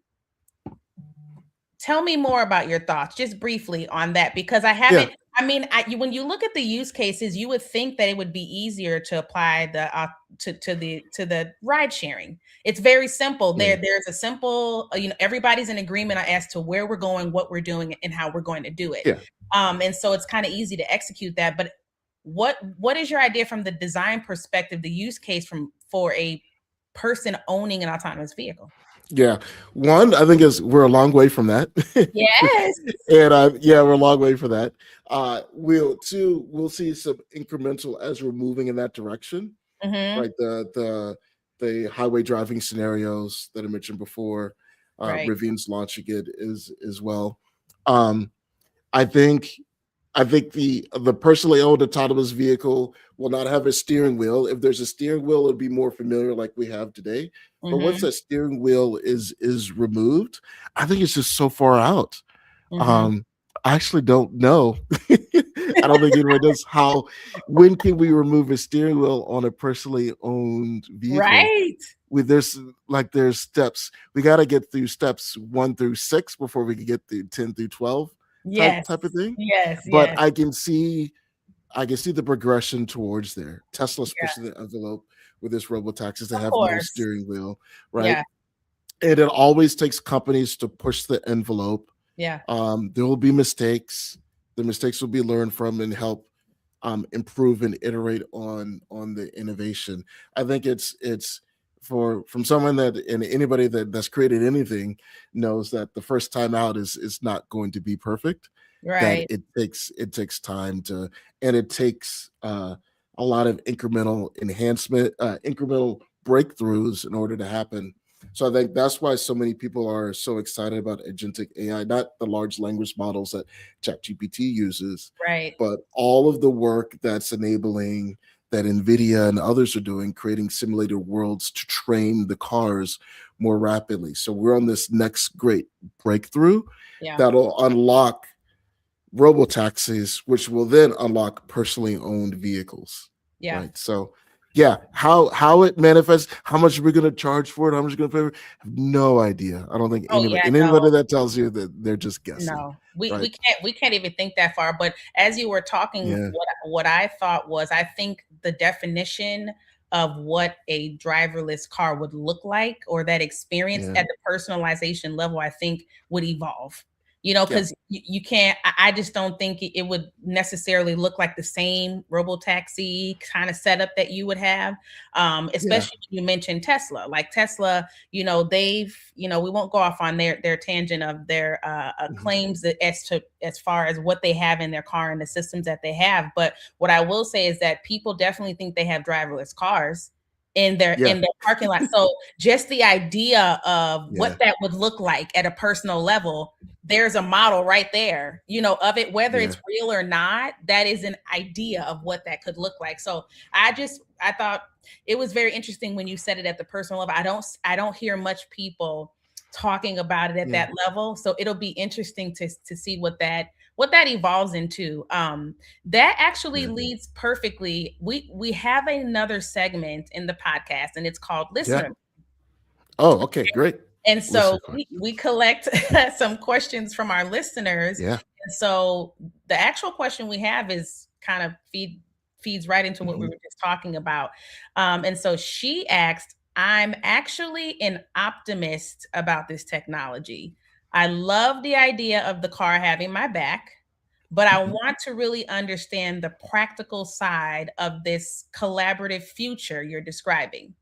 tell me more about your thoughts, just briefly, on that, because I yeah, haven't. I mean, when you look at the use cases, you would think that it would be easier to apply to the ride sharing. It's very simple. yeah, There's a simple, everybody's in agreement as to where we're going, what we're doing, and how we're going to do it. yeah. And so it's kind of easy to execute that. But what is your idea from the design perspective, the use case for a person owning an autonomous vehicle? Yeah. One, I think is we're a long way from that. Yes. And yeah, we're a long way from that. We'll see some incremental as we're moving in that direction, Hmm. right? The highway driving scenarios that I mentioned before, Right. Rivian's launching it is as well. Um, I think the personally owned autonomous vehicle will not have a steering wheel. If there's a steering wheel, it'll be more familiar like we have today. But once Hmm. that steering wheel is removed, I think it's just so far out. Hmm. Um, I actually don't know. I don't think anybody knows when can we remove a steering wheel on a personally owned vehicle? Right. There's steps. We got to get through steps 1 through 6 before we can get through 10 through 12 Yes. type of thing. Yes. But Yes. I can see the progression towards there. Tesla's Yeah. pushing the envelope with this robo taxis that Of have no course. steering wheel, right? Yeah. And it always takes companies to push the envelope. Yeah. There will be mistakes. The mistakes will be learned from and help improve and iterate on the innovation. I think it's from someone that and anybody that's created anything knows that the first time out is not going to be perfect. That Right. it takes time to, and it takes a lot of incremental enhancement, incremental breakthroughs in order to happen. So I think that's why so many people are so excited about agentic AI, not the large language models that ChatGPT uses, Right. but all of the work that's enabling that NVIDIA and others are doing, creating simulated worlds to train the cars more rapidly. So we're on this next great breakthrough Yeah. that'll unlock robo taxis, which will then unlock personally owned vehicles. Yeah. Right. So yeah, how it manifests, how much we're gonna charge for it, how much we're gonna pay for it, I have no idea. I don't think Oh anybody yeah, and no. anybody that tells you that they're just guessing. No, we, Right. we can't even think that far. But as you were talking, Yeah. what I thought was, I think the definition of what a driverless car would look like, or that experience Yeah. at the personalization level, I think would evolve. You know, Yeah. because you can't. I just don't think it would necessarily look like the same robotaxi kind of setup that you would have. Yeah. Especially when you mentioned Tesla. Like Tesla, you know, they've, you know, we won't go off on their tangent of their Mhm. claims that as far as what they have in their car and the systems that they have. But what I will say is that people definitely think they have driverless cars Yeah. in their parking lot. So just the idea of Yeah. what that would look like at a personal level, there's a model right there, you know, of it, whether Yeah. it's real or not. That is an idea of what that could look like. So I thought it was very interesting when you said it at the personal level. I don't hear much people talking about it at Yeah. that level. So it'll be interesting to see what that evolves into. That actually Yeah. leads perfectly. We have another segment in the podcast, and it's called Yeah. Listener. Oh, okay, great. And so Listener we questions. collect some questions from our listeners. Yeah. And so the actual question we have is kind of feeds right into what we Mhm. were just talking about. And so she asked, I'm actually an optimist about this technology. I love the idea of the car having my back, but I Mhm. want to really understand the practical side of this collaborative future you're describing.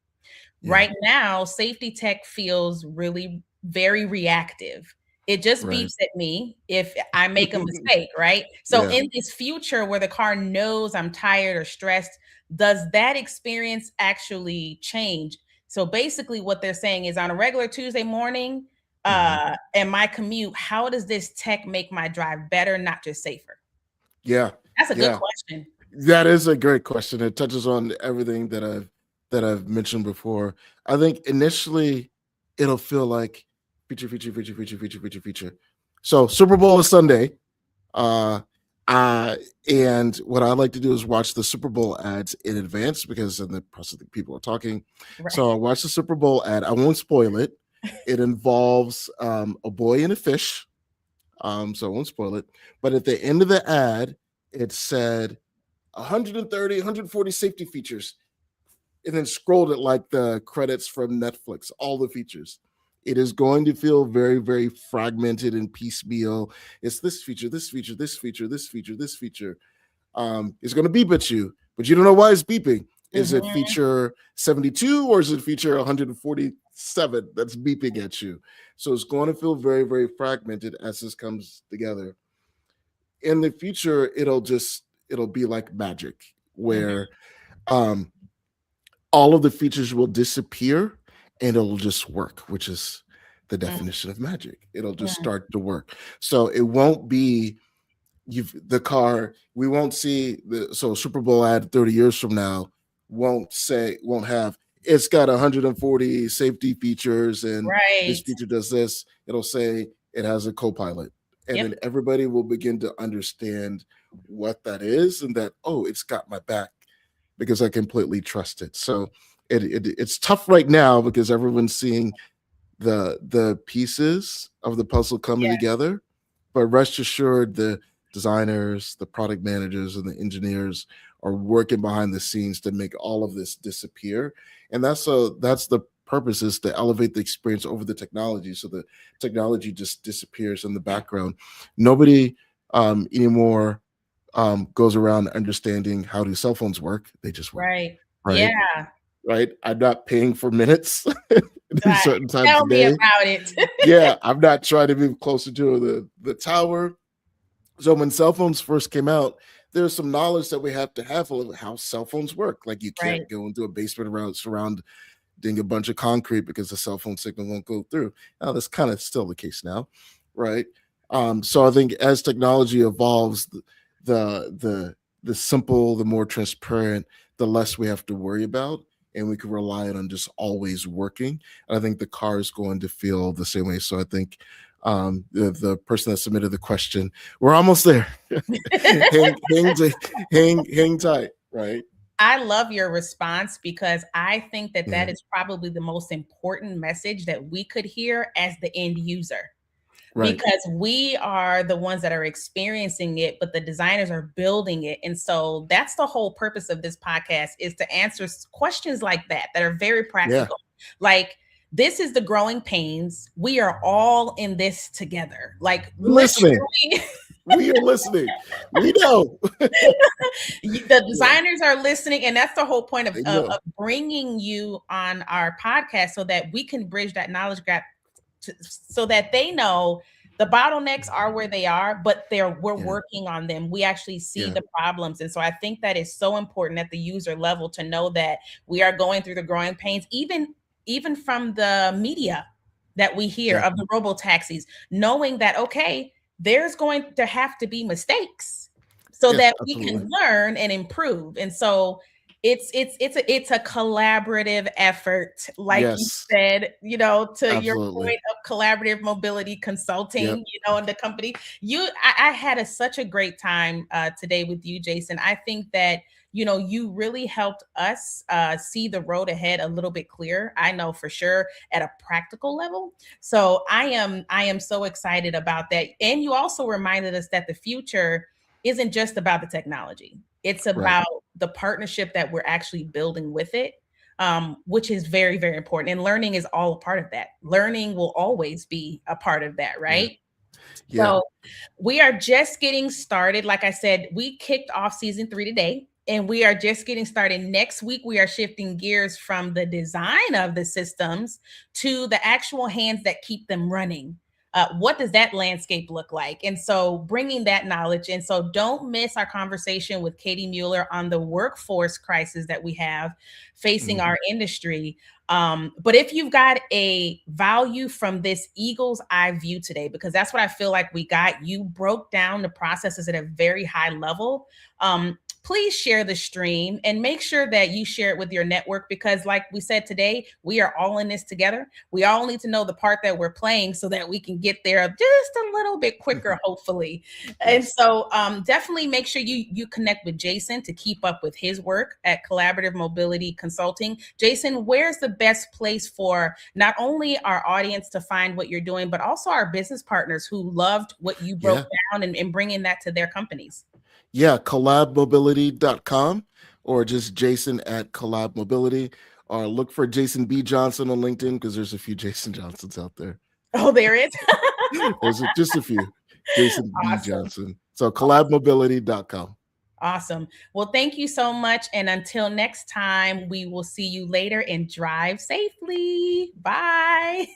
Yeah. Right now, safety tech feels really very reactive. It just Right. beeps at me if I make a mistake, right? So Yeah. in this future where the car knows I'm tired or stressed, does that experience actually change? So basically what they're saying is, on a regular Tuesday morning, Mhm. and my commute, how does this tech make my drive better, not just safer? Yeah. That's a good Yeah. question. That is a great question. It touches on everything that I've mentioned before. I think initially it'll feel like feature, feature, feature, feature, feature, feature, feature. So Super Bowl is Sunday. Uh uh and what I like to do is watch the Super Bowl ads in advance because in the process people are talking. Right. So I watch the Super Bowl ad. I won't spoil it. It involves a boy and a fish. So I won't spoil it. But at the end of the ad, it said 130, 140 safety features, and then scrolled it like the credits from Netflix, all the features. It is going to feel very, very fragmented and piecemeal. It's this feature, this feature, this feature, this feature, this feature. It's going to beep at you, but you don't know why it's beeping. Is it Mhm. feature 72 or is it feature 147 that's beeping at you? So it's going to feel very, very fragmented as this comes together. In the future, it'll be like magic Mhm. where um all of the features will disappear and it'll just work, which is the Mhm. definition of magic. It'll just Mhm. start to work. So it won't be you've the car, we won't see the so Super Bowl ad 30 years from now won't have it's got 140 safety features and this Right. feature does this. It'll say it has a co-pilot. And Yep. then everybody will begin to understand what that is and that, oh, it's got my back because I completely trust it. So it's tough right now because everyone's seeing the pieces of the puzzle coming Yes. together. But rest assured, the designers, the product managers, and the engineers are working behind the scenes to make all of this disappear. And that's the purpose is to elevate the experience over the technology. So the technology just disappears in the background. Nobody anymore goes around understanding how do cell phones work. They just work, Right. right? Yeah. Right. I'm not paying for minutes at Right. certain times Tell a me day. about it. Yeah, I'm not trying to move closer to the tower. So when cell phones first came out, there's some knowledge that we have to have of how cell phones work. Like you Right. can't go into a basement around surround ding a bunch of concrete because the cell phone signal won't go through. Now that's kind of still the case now, right? So I think as technology evolves, the simple, the more transparent, the less we have to worry about, and we can rely on just always working. And I think the car is going to feel the same way. So I think the person that submitted the question, we're almost there. hang tight, right? I love your response because I think that Yeah. that is probably the most important message that we could hear as the end user. Right. Because we are the ones that are experiencing it, but the designers are building it. And so that's the whole purpose of this podcast, is to answer questions like that are very practical. Like, this is the growing pains. We are all in this together. Like, listening. literally. We are listening. We know. The designers are listening, and that's the whole point of bringing you on our podcast, so that we can bridge that knowledge gap, so that they know the bottlenecks are where they are, but we're working on them. We actually see the problems. And so I think that is so important at the user level to know that we are going through the growing pains, even from the media that we hear of the robo taxis, knowing that, okay, there's going to have to be mistakes so that we can learn and improve. And so it's a collaborative effort, like you said, to your point of collaborative mobility consulting, in the company. I had such a great time today with you, Jason. I think that you really helped us see the road ahead a little bit clearer. I know for sure at a practical level. So I am so excited about that. And you also reminded us that the future isn't just about the technology. It's about the partnership that we're actually building with it, which is very, very important. And learning is all a part of that. Learning will always be a part of that, right? Yeah. So we are just getting started. Like I said, we kicked off season 3 today, and we are just getting started. Next week, we are shifting gears from the design of the systems to the actual hands that keep them running. What does that landscape look like? And so bringing that knowledge. And so don't miss our conversation with Katie Mueller on the workforce crisis that we have facing our industry. But if you've got a value from this eagle's eye view today, because that's what I feel like we got, you broke down the processes at a very high level. Please share the stream and make sure that you share it with your network, because like we said today, we are all in this together. We all need to know the part that we're playing so that we can get there just a little bit quicker, hopefully. And so definitely make sure you connect with Jason to keep up with his work at Collaborative Mobility Consulting. Jason, where's the best place for not only our audience to find what you're doing, but also our business partners who loved what you broke down and bringing that to their companies? Yeah, collabmobility.com, or just Jason at Collab Mobility, or look for Jason B. Johnson on LinkedIn, because there's a few Jason Johnsons out there. Oh, there is? There's just a few. Jason B. Johnson. So collabmobility.com. Awesome. Well, thank you so much. And until next time, we will see you later, and drive safely. Bye.